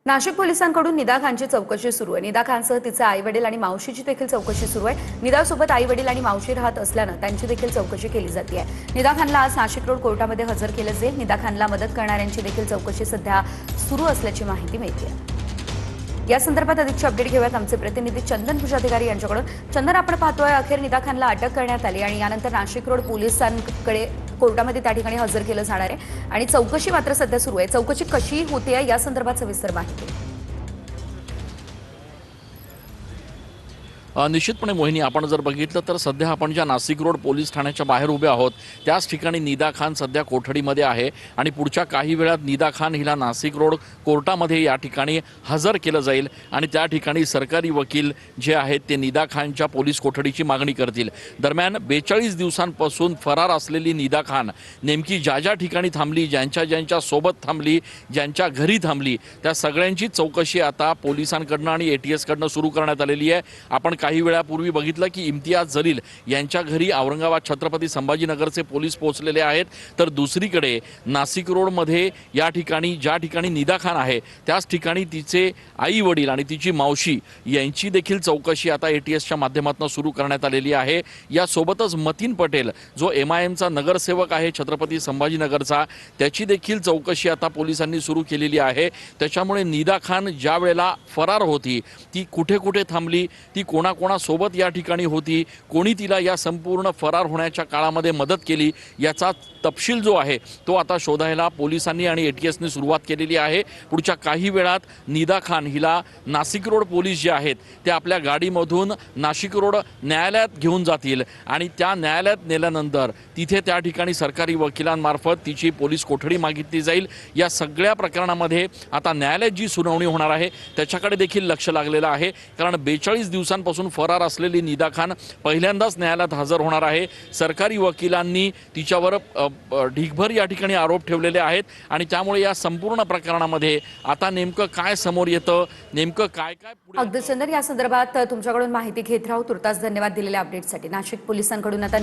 नाशिक पोलिसांकडून निदा खानची चौकशी सुरू आहे। निदा खानसह तिचे आई-वडील आणि मावशीची देखील चौकशी सुरू आहे। निदासोबत आई-वडील आणि मावशी राहत असल्यानं त्यांची देखील चौकशी केली जाते आहे। निदा खानला आज नाशिक रोड कोर्टामध्ये हजर केलं जाईल। निदा खानला मदत करणाऱ्यांची देखील चौकशी सध्या सुरू असल्याची माहिती मिळते आहे। या संदर्भात अधिकची अपडेट घेऊयात आमचे प्रतिनिधी चंदन भुजाधिकारी यांच्याकडून। चंदन, आपण पाहतोय अखेर निदा खानला अटक करण्यात आली आणि यानंतर नाशिक रोड पोलिसांकडे कोर्टामध्ये त्या ठिकाणी हजर केलं जाणार आहे आणि चौकशी मात्र सध्या सुरू आहे। चौकशी कशी होते या संदर्भात सविस्तर माहिती। निश्चितपणे मोहिनी, आपण जर बघितलं तर सध्या आपण ज्या नाशिक रोड पोलीस ठाण्याच्या बाहेर उभे आहोत त्याच ठिकाणी निदा खान सध्या कोठडीमध्ये आहे आणि पुढच्या काही वेळात निदा खान हिला नाशिक रोड कोर्टामध्ये या ठिकाणी हजर केलं जाईल आणि त्या ठिकाणी सरकारी वकील जे आहेत ते निदा खानच्या पोलीस कोठडीची मागणी करतील। दरम्यान 42 दिवसांपासून फरार असलेली निदा खान नेमकी ज्या ज्या ठिकाणी थांबली, ज्यांच्या सोबत थांबली, ज्यांच्या घरी थांबली, त्या सगळ्यांची चौकशी आता पोलिसांकडनं आणि ATS कडनं सुरू करण्यात आलेली आहे। आपण काही वेळापूर्वी बघितलं की इम्तियाज जलील यांच्या घरी औरंगाबाद छत्रपती संभाजीनगरचे पोलीस पोहोचलेले आहेत, तर दुसरीकडे नाशिक रोडमध्ये या ठिकाणी ज्या ठिकाणी निदा खान आहे त्याच ठिकाणी तिचे आई वडील आणि तिची मावशी यांची देखील चौकशी आता ATSच्या माध्यमातून सुरू करण्यात आलेली आहे। यासोबतच मतीन पटेल जो MIMचा नगरसेवक आहे छत्रपती संभाजीनगरचा, त्याची देखील चौकशी आता पोलिसांनी सुरू केलेली आहे। त्याच्यामुळे निदा खान ज्या वेळेला फरार होती ती कुठे कुठे थांबली, ती कोणासोबत या ठिकाणी होती, कोणी तिला या संपूर्ण फरार होण्याच्या काळामध्ये मदत केली, याचा तपशील जो आहे तो आता शोधायला पोलिसांनी आणि ATSने सुरुवात केलेली आहे। पुढच्या काही वेळात निदा खान हिला नाशिक रोड पोलीस जे आहेत ते आपल्या गाडीमधून नाशिक रोड न्यायालयात घेऊन जातील आणि त्या न्यायालयात नेल्यानंतर तिथे त्या ठिकाणी सरकारी वकिलांमार्फत तिची पोलीस कोठडी मागितली जाईल। या सगळ्या प्रकरणामध्ये आता न्यायालयात जी सुनावणी होणार आहे त्याच्याकडे देखील लक्ष लागलेलं आहे, कारण 42 दिवसांपासून फरार असलेली निदा खान पहिल्यांदाच न्यायालयात हजर होणार आहे। सरकारी वकिलांनी तिच्यावर ढीगभर या ठिकाणी आरोप ठेवलेले आहेत आणि त्यामुळे या संपूर्ण प्रकरणामध्ये आता नेमकं काय समोर येतं, नेमकं काय अगदी चंदन, या संदर्भात तुमच्याकडून माहिती घेत राहू। तुर्तास धन्यवाद दिलेल्या अपडेटसाठी। नाशिक पोलिसांकडून आता